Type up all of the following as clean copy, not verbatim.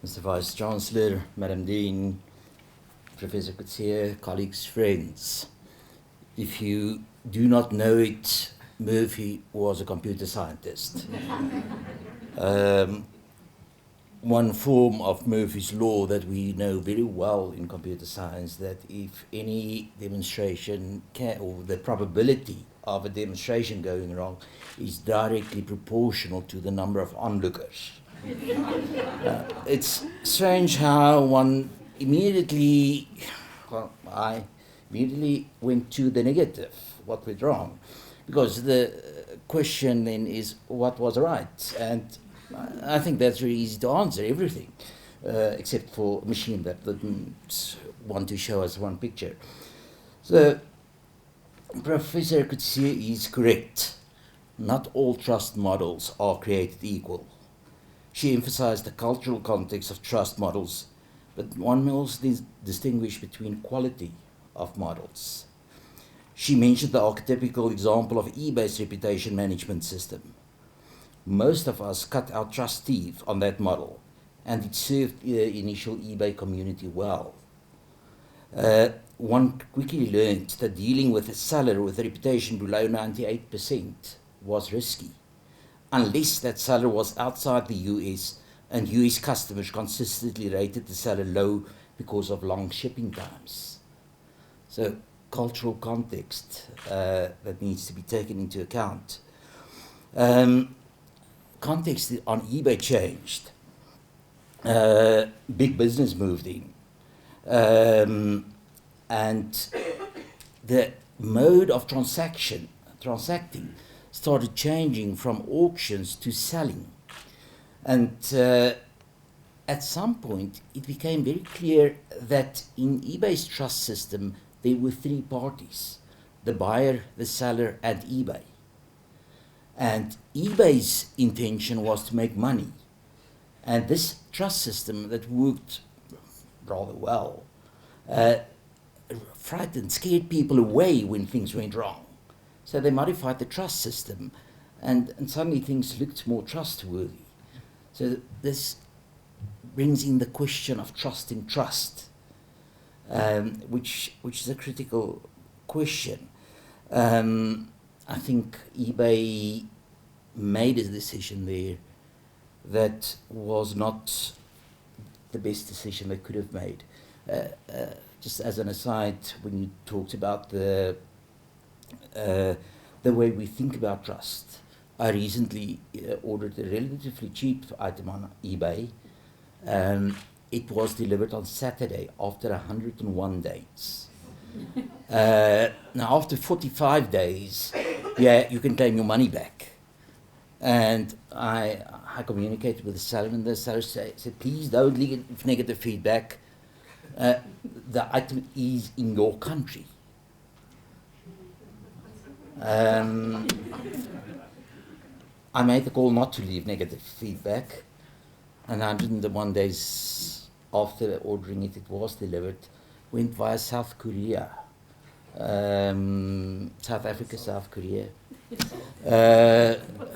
Mr. Vice Chancellor, Madam Dean, Professor Coetzee, colleagues, friends. If you do not know it, Murphy was a computer scientist. One form of Murphy's law that we know very well in computer science, that if any demonstration or the probability of a demonstration going wrong is directly proportional to the number of onlookers. It's strange how one immediately, I immediately went to the negative, what went wrong, because the question then is what was right, and I think that's really easy to answer everything, except for a machine that didn't want to show us one picture. So Professor Coetzee is correct. Not all trust models are created equal. She emphasized the cultural context of trust models, but one must distinguish between quality of models. She mentioned the archetypical example of eBay's reputation management system. Most of us cut our trust teeth on that model, and it served the initial eBay community well. One quickly learned that dealing with a seller with a reputation below 98% was risky, unless that seller was outside the US and US customers consistently rated the seller low because of long shipping times. So cultural context that needs to be taken into account. Context on eBay changed. Big business moved in. And the mode of transacting started changing from auctions to selling. And at some point, it became very clear that in eBay's trust system, there were three parties: the buyer, the seller, and eBay. And eBay's intention was to make money. And this trust system that worked rather well scared people away when things went wrong. So they modified the trust system, and suddenly things looked more trustworthy. So this brings in the question of trust in trust, which is a critical question. I think eBay made a decision there that was not the best decision they could have made. Just as an aside, when you talked about the way we think about trust, I recently ordered a relatively cheap item on eBay. It was delivered on Saturday after 101 days. Now, after 45 days, you can claim your money back. And I communicated with the seller, and the seller said, please don't leave negative feedback. The item is in your country. I made the call not to leave negative feedback, and 101 days after ordering it, it was delivered, went via South Korea. South Africa, South Korea.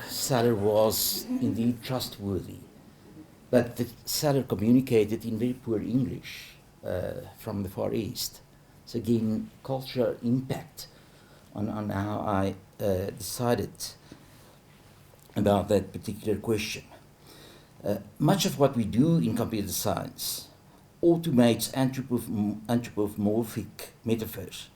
Seller was indeed trustworthy, but the seller communicated in very poor English from the Far East. So again, cultural impact on how I decided about that particular question. Much of what we do in computer science automates anthropomorphic metaphors.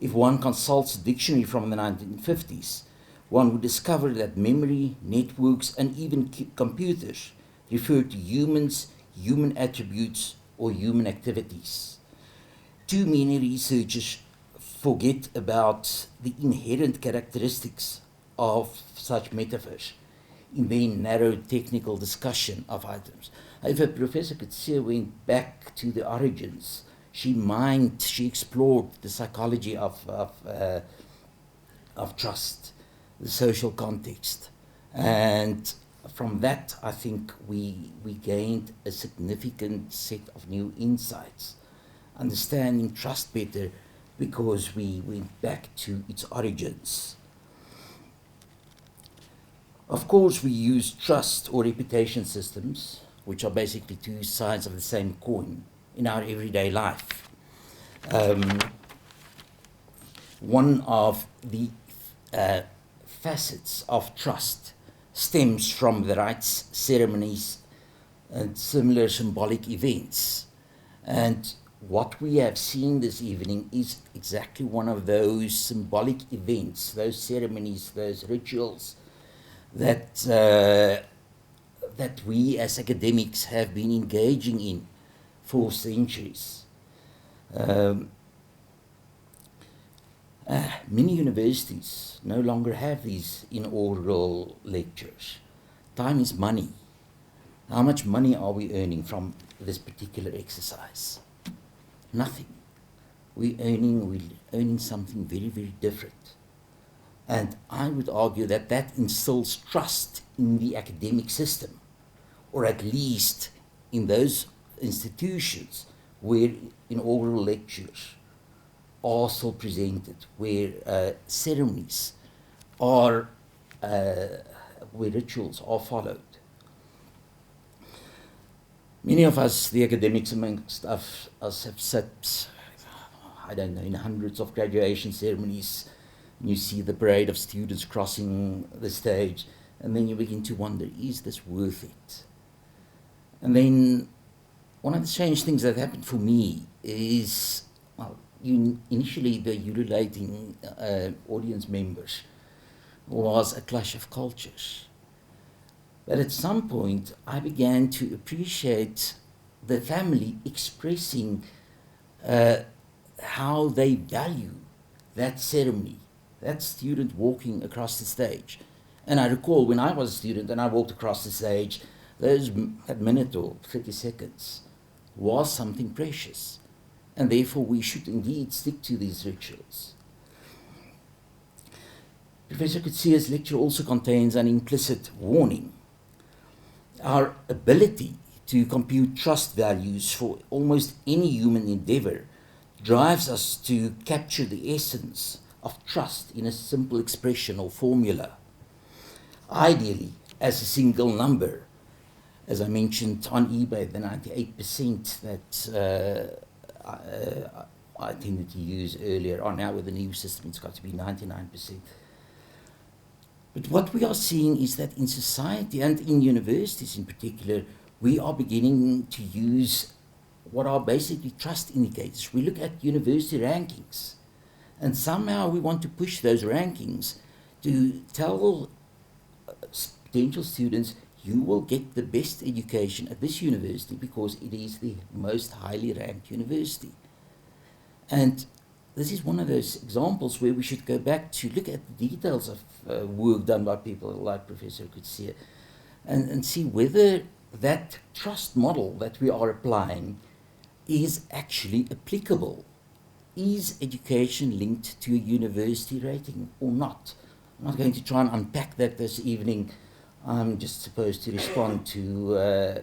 If one consults a dictionary from the 1950s, one would discover that memory, networks, and even computers refer to humans, human attributes, or human activities. Too many researchers forget about the inherent characteristics of such metaphors in their narrow technical discussion of items. However, Professor Coetzee went back to the origins. She explored the psychology of trust, the social context. And from that, I think we gained a significant set of new insights, understanding trust better because we went back to its origins. Of course, we use trust or reputation systems which are basically two sides of the same coin in our everyday life. One of the facets of trust stems from the rites, ceremonies, and similar symbolic events. And what we have seen this evening is exactly one of those symbolic events, those ceremonies, those rituals that that we as academics have been engaging in for centuries. Many universities no longer have these inaugural lectures. Time is money. How much money are we earning from this particular exercise? Nothing. We're earning something very, very different. And I would argue that that instills trust in the academic system, or at least in those institutions where inaugural lectures are still presented, where ceremonies are, where rituals are followed. Many of us, the academics amongst us have sat, I don't know, in hundreds of graduation ceremonies. You see the parade of students crossing the stage, and then you begin to wonder, is this worth it? And then one of the strange things that happened for me is, well, initially the ululating audience members was a clash of cultures. But at some point, I began to appreciate the family expressing how they value that ceremony, that student walking across the stage. And I recall when I was a student and I walked across the stage, that minute or 30 seconds was something precious. And therefore, we should indeed stick to these rituals. Professor Coetzee's lecture also contains an implicit warning. Our ability to compute trust values for almost any human endeavor drives us to capture the essence of trust in a simple expression or formula, ideally as a single number. As I mentioned on eBay, the 98% that I tended to use earlier on. Now with the new system, it's got to be 99%. But what we are seeing is that in society and in universities in particular, we are beginning to use what are basically trust indicators. We look at university rankings, and somehow we want to push those rankings to tell potential students, you will get the best education at this university because it is the most highly ranked university. And this is one of those examples where we should go back to look at the details of work done by people like Professor Coetzee and see whether that trust model that we are applying is actually applicable. Is education linked to a university rating or not? I'm not going to try and unpack that this evening. I'm just supposed to respond to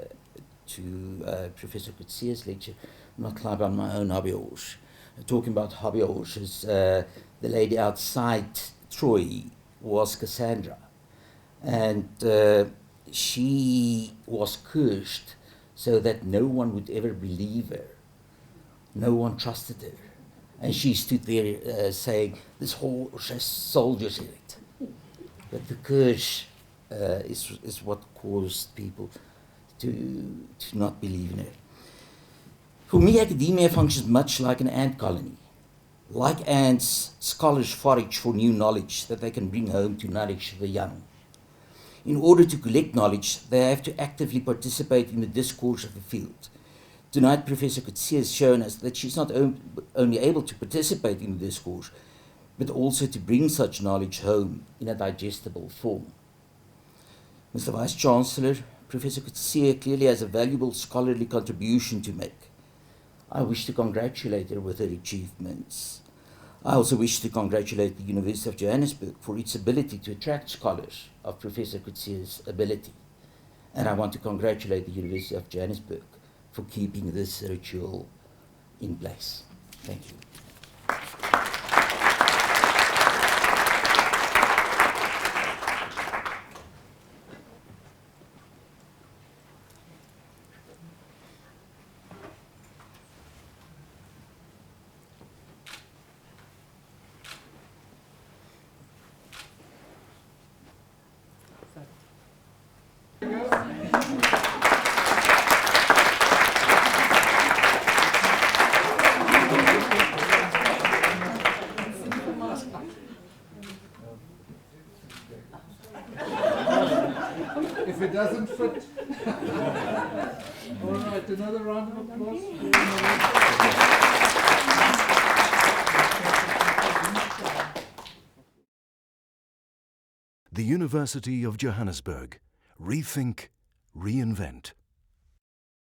Professor Coetzee's lecture, not like on my own hobby horse. Talking about hobby horses, the lady outside Troy was Cassandra, and she was cursed so that no one would ever believe her. No one trusted her. And she stood there saying, this horse has soldiers in it. But the curse is what caused people to not believe in her. For me, academia functions much like an ant colony. Like ants, scholars forage for new knowledge that they can bring home to nourish the young. In order to collect knowledge, they have to actively participate in the discourse of the field. Tonight, Professor Coetzee has shown us that she's not only able to participate in the discourse, but also to bring such knowledge home in a digestible form. Mr. Vice-Chancellor, Professor Coetzee clearly has a valuable scholarly contribution to make. I wish to congratulate her with her achievements. I also wish to congratulate the University of Johannesburg for its ability to attract scholars of Professor Coetzee's ability. And I want to congratulate the University of Johannesburg for keeping this ritual in place. Thank you. If it doesn't fit. All right, another round of applause. The University of Johannesburg. Rethink, reinvent.